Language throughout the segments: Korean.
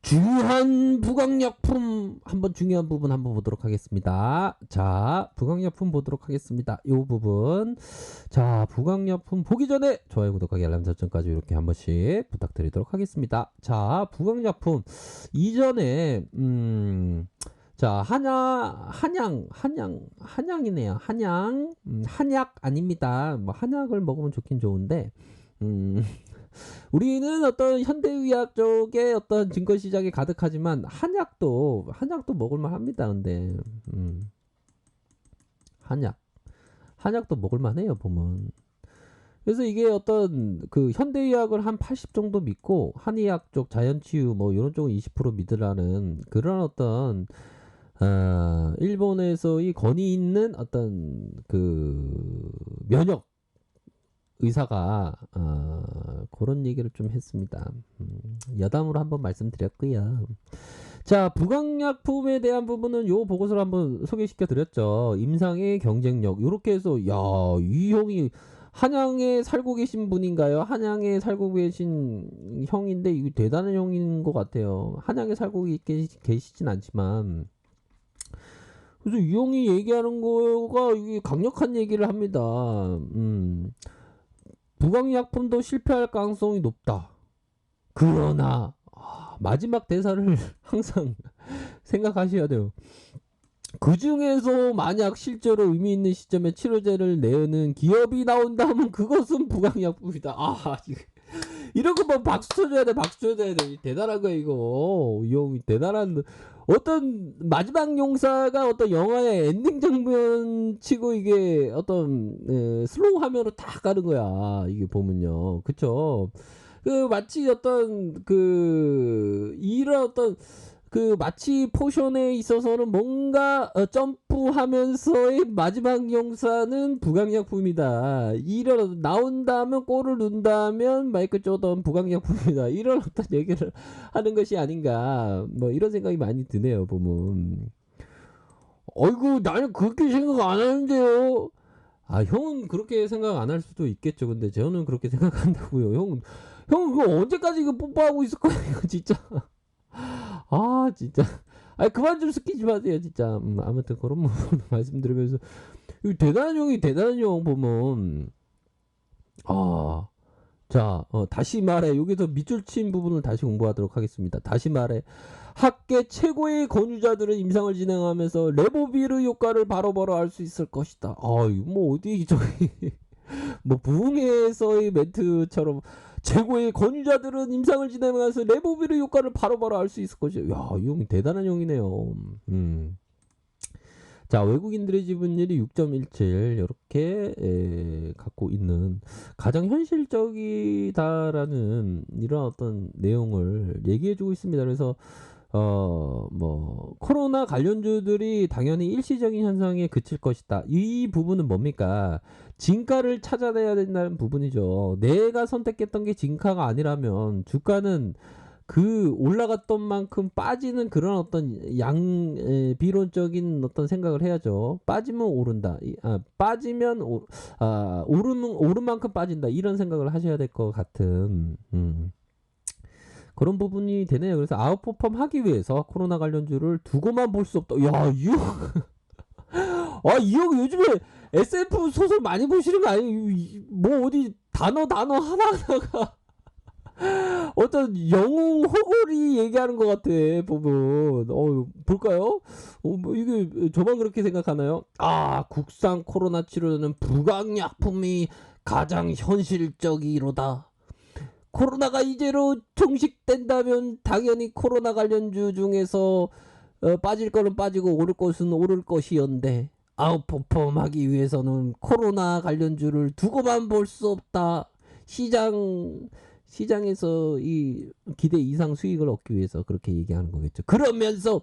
주한 부강약품 한번 중요한 부분 한번 보도록 하겠습니다. 자, 부강약품 보도록 하겠습니다. 요 부분. 자, 부강약품 보기 전에 좋아요, 구독하기, 알람 설정까지 이렇게 한 번씩 부탁드리도록 하겠습니다. 자, 부강약품 이전에 자, 한양이네요. 한약 아닙니다. 뭐 한약을 먹으면 좋긴 좋은데 우리는 어떤 현대의학 쪽에 어떤 증거 시장이 가득하지만 한약도 먹을만 합니다. 근데 한약도 먹을만 해요, 보면. 그래서 이게 어떤 그 현대의학을 한 80 정도 믿고 한의학 쪽 자연치유 뭐 이런 쪽은 20% 믿으라는 그런 어떤 일본에서의 권위 있는 어떤 그 면역 의사가 그런 얘기를 좀 했습니다. 여담으로 한번 말씀드렸고요. 자, 부강약품에 대한 부분은 요 보고서를 한번 소개시켜 드렸죠. 임상의 경쟁력 이렇게 해서 야, 이 형이 한양에 살고 계신 분인가요? 한양에 살고 계신 형인데 이거 대단한 형인 것 같아요. 한양에 살고 계시진 않지만 그래서 이 형이 얘기하는 거가 이게 강력한 얘기를 합니다. 부강약품도 실패할 가능성이 높다. 그러나 마지막 대사를 항상 생각하셔야 돼요. 그 중에서 만약 실제로 의미 있는 시점에 치료제를 내는 기업이 나온다면 그것은 부강약품이다. 이런 거 뭐 박수 쳐줘야 돼. 대단한 거야 이거. 이 형이 대단한 어떤 마지막 용사가 어떤 영화의 엔딩 장면 치고 이게 어떤 슬로우 화면으로 다 가는 거야. 이게 보면요. 그쵸? 그 마치 어떤 그 이런 어떤 그 마치 포션에 있어서는 뭔가 점프하면서의 마지막 용사는 부강약품이다. 이런 나온다면 골을 넣는다면 마이클 조던 부강약품이다. 이런 어떤 얘기를 하는 것이 아닌가. 뭐 이런 생각이 많이 드네요. 보면. 어이구 나는 그렇게 생각 안 하는데요. 형은 그렇게 생각 안 할 수도 있겠죠. 근데 저는 그렇게 생각한다고요. 형은 그거 언제까지 이거 뽀뽀하고 있을 거야 이거 진짜. 진짜. 그만 좀 스키지 마세요, 진짜. 아무튼 그런 부분 말씀드리면서. 대단한 형 보면. 자, 다시 말해. 여기서 밑줄 친 부분을 다시 공부하도록 하겠습니다. 다시 말해. 학계 최고의 권위자들은 임상을 진행하면서 레보비르 효과를 바로바로 알 수 있을 것이다. 뭐 어디 저기 뭐 부흥회에서의 멘트처럼 최고의 권위자들은 임상을 진행하면서 레보비르 효과를 바로바로 알 수 있을 것이야. 야, 이 형이 대단한 형이네요. 자, 외국인들의 지분율이 6.17 이렇게 갖고 있는 가장 현실적이다라는 이런 어떤 내용을 얘기해주고 있습니다. 그래서 뭐 코로나 관련주들이 당연히 일시적인 현상에 그칠 것이다. 이 부분은 뭡니까? 진가를 찾아내야 된다는 부분이죠. 내가 선택했던 게 진가가 아니라면 주가는 그 올라갔던 만큼 빠지는 그런 어떤 비론적인 어떤 생각을 해야죠. 빠지면 오른다. 빠지면 오른 만큼 빠진다. 이런 생각을 하셔야 될 것 같은 그런 부분이 되네요. 그래서 아웃퍼폼 하기 위해서 코로나 관련주를 두고만 볼 수 없다. 야, 이 형 요즘에 SF 소설 많이 보시는 거 아니에요? 뭐 어디 단어 하나하나가 어떤 영웅 호골이 얘기하는 것 같아 보면. 볼까요? 뭐 이게 저만 그렇게 생각하나요? 국산 코로나 치료는 부강약품이 가장 현실적이로다. 코로나가 이제로 종식된다면 당연히 코로나 관련주 중에서 빠질 거는 빠지고 오를 것은 오를 것이었는데 아웃퍼폼하기 위해서는 코로나 관련주를 두고만 볼 수 없다. 시장에서 이 기대 이상 수익을 얻기 위해서 그렇게 얘기하는 거겠죠. 그러면서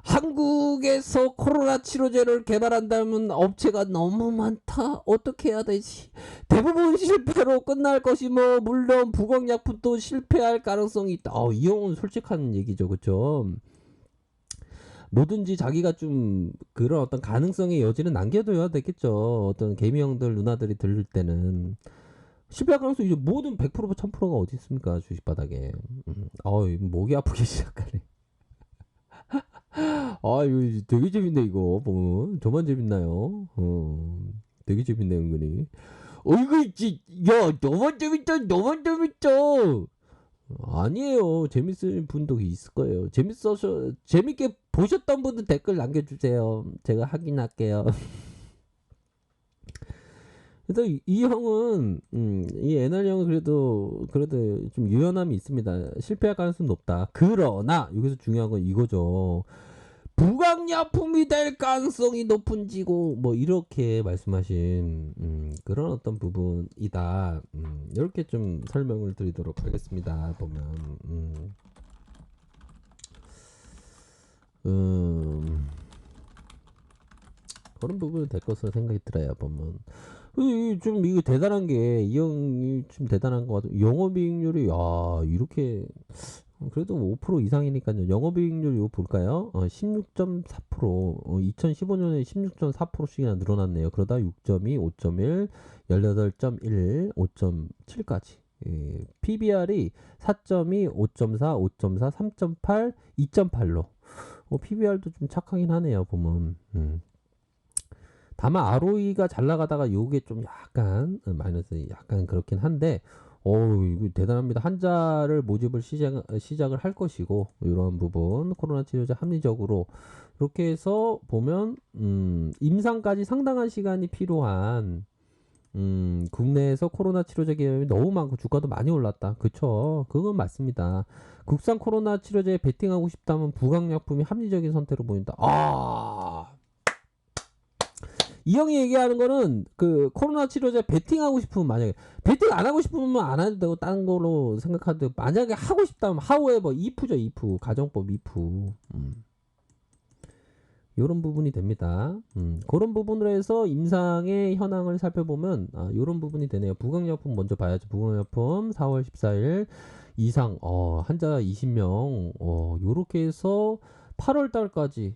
한국에서 코로나 치료제를 개발한다면 업체가 너무 많다. 어떻게 해야 되지? 대부분 실패로 끝날 것이 뭐 물론 부강약품도 실패할 가능성이 있다. 이 형은 솔직한 얘기죠. 그렇죠? 뭐든지 자기가 좀 그런 어떤 가능성의 여지는 남겨둬야 되겠죠. 어떤 개미형들 누나들이 들을 때는 실패할 가능성이 이제 모든 100% 1000%가 어디 있습니까? 주식바닥에. 목이 아프기 시작하네. 아, 이거 되게 재밌네, 이거. 보면. 저만 재밌나요? 되게 재밌네, 은근히. 이거, 야, 너만 재밌다, 너만 재밌다. 아니에요. 재밌을 분도 있을 거예요. 재밌게 보셨던 분들 댓글 남겨주세요. 제가 확인할게요. 그래서 이 형은, 이 NR 형은 그래도 좀 유연함이 있습니다. 실패할 가능성은 높다. 그러나, 여기서 중요한 건 이거죠. 부강약품이 될 가능성이 높은지고 뭐 이렇게 말씀하신 그런 어떤 부분이다. 이렇게 좀 설명을 드리도록 하겠습니다. 보면 그런 부분이 될 것으로 생각이 들어요. 보면 좀 이거 대단한 게 이 형이 좀 대단한 것 같아요. 영업이익률이 이렇게 그래도 5% 이상이니까요. 영업이익률 이거 볼까요? 16.4%. 2015년에 16.4%씩이나 늘어났네요. 그러다 6.2, 5.1, 18.1, 5.7까지. 예, PBR이 4.2, 5.4, 5.4, 3.8, 2.8로. PBR도 좀 착하긴 하네요. 보면. 다만 ROE가 잘 나가다가 요게 좀 약간 마이너스 약간 그렇긴 한데 이거 대단합니다. 환자를 모집을 시작을 할 것이고 이런 부분 코로나 치료제 합리적으로 이렇게 해서 보면 임상까지 상당한 시간이 필요한 국내에서 코로나 치료제 기업이 너무 많고 주가도 많이 올랐다. 그쵸? 그건 맞습니다. 국산 코로나 치료제에 베팅하고 싶다면 부강약품이 합리적인 선택으로 보인다. 이 형이 얘기하는 거는 그 코로나 치료제 베팅하고 싶으면 만약에 베팅 안 하고 싶으면 안 해도 되고 다른 걸로 생각하도 만약에 하고 싶다면 however if죠. if 가정법 if 요런 부분이 됩니다. 그런 부분으로 해서 임상의 현황을 살펴보면 요런 부분이 되네요. 부강약품 먼저 봐야죠. 부강약품 4월 14일 이상 환자 20명 요렇게 해서 8월 달까지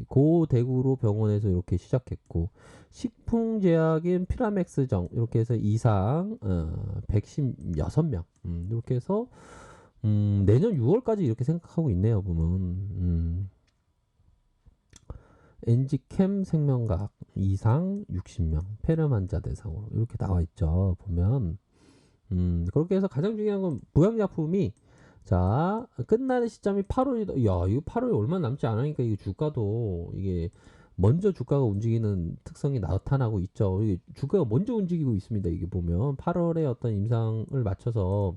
고 대구로 병원에서 이렇게 시작했고 식품제약인 피라맥스정 이렇게 해서 이상 116명 이렇게 해서 내년 6월까지 이렇게 생각하고 있네요. 보면 엔지캠 생명과학 이상 60명 폐렴 환자 대상으로 이렇게 나와 있죠. 보면 그렇게 해서 가장 중요한 건 부양약품이 자 끝나는 시점이 8월이다. 야 이거 8월이 얼마 남지 않으니까 이게 주가도 이게 먼저 주가가 움직이는 특성이 나타나고 있죠. 이게 주가가 먼저 움직이고 있습니다. 이게 보면 8월에 어떤 임상을 맞춰서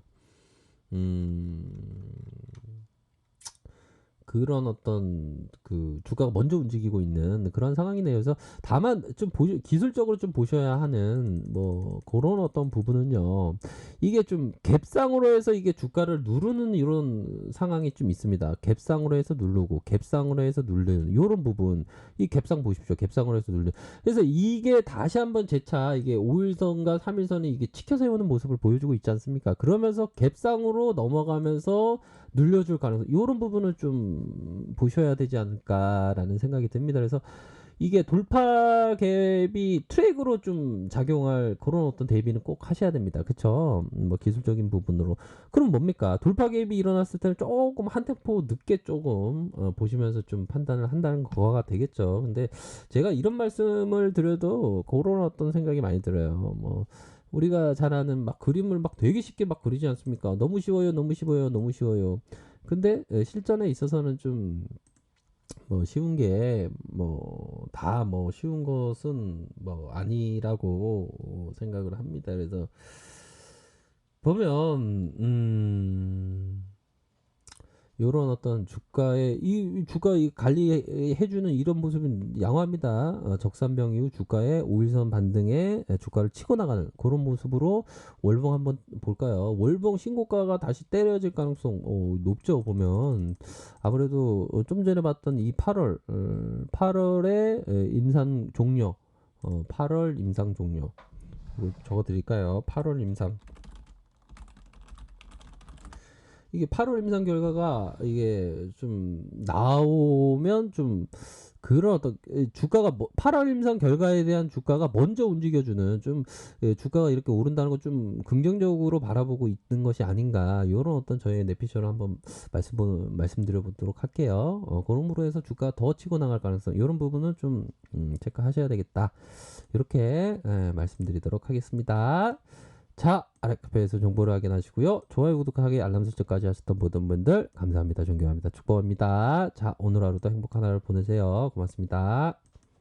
그런 어떤 그 주가가 먼저 움직이고 있는 그런 상황이네요. 그래서 다만 좀 기술적으로 좀 보셔야 하는 뭐 그런 어떤 부분은요. 이게 좀 갭상으로 해서 이게 주가를 누르는 이런 상황이 좀 있습니다. 갭상으로 해서 누르고 갭상으로 해서 누르는 이런 부분. 이 갭상 보십시오. 갭상으로 해서 누르는. 그래서 이게 다시 한번 재차 이게 5일선과 3일선이 이게 치켜 세우는 모습을 보여주고 있지 않습니까? 그러면서 갭상으로 넘어가면서 늘려줄 가능성 이런 부분을 좀 보셔야 되지 않을까라는 생각이 듭니다. 그래서 이게 돌파 갭이 트랙으로 좀 작용할 그런 어떤 대비는 꼭 하셔야 됩니다. 그쵸? 뭐 기술적인 부분으로 그럼 뭡니까? 돌파 갭이 일어났을 때는 조금 한 템포 늦게 조금 보시면서 좀 판단을 한다는 거가 되겠죠. 근데 제가 이런 말씀을 드려도 그런 어떤 생각이 많이 들어요. 뭐 우리가 잘 아는 막 그림을 막 되게 쉽게 막 그리지 않습니까? 너무 쉬워요, 너무 쉬워요, 너무 쉬워요. 근데 실전에 있어서는 좀 뭐 쉬운 게 뭐 다 뭐 쉬운 것은 뭐 아니라고 생각을 합니다. 그래서 보면 요런 어떤 주가의 이 주가 관리해주는 이런 모습은 양호합니다. 적산병 이후 주가의 5일선 반등에 주가를 치고 나가는 그런 모습으로 월봉 한번 볼까요? 월봉 신고가가 다시 때려질 가능성 높죠. 보면 아무래도 좀 전에 봤던 이 8월의 임상 종료 8월 임상 종료 이거 적어드릴까요? 8월 임상 이게 8월 임상 결과가 이게 좀 나오면 좀 그런 어떤 주가가 8월 임상 결과에 대한 주가가 먼저 움직여주는 좀 주가가 이렇게 오른다는 거 좀 긍정적으로 바라보고 있는 것이 아닌가 이런 어떤 저의 내피셜을 한번 말씀드려보도록 할게요. 그러므로 해서 주가 더 치고 나갈 가능성 이런 부분은 좀 체크하셔야 되겠다. 이렇게 말씀드리도록 하겠습니다. 자, 아래카페에서 정보를 확인하시고요. 좋아요, 구독하기, 알람 설정까지 하셨던 모든 분들 감사합니다. 존경합니다. 축복합니다. 자, 오늘 하루도 행복한 하루 보내세요. 고맙습니다.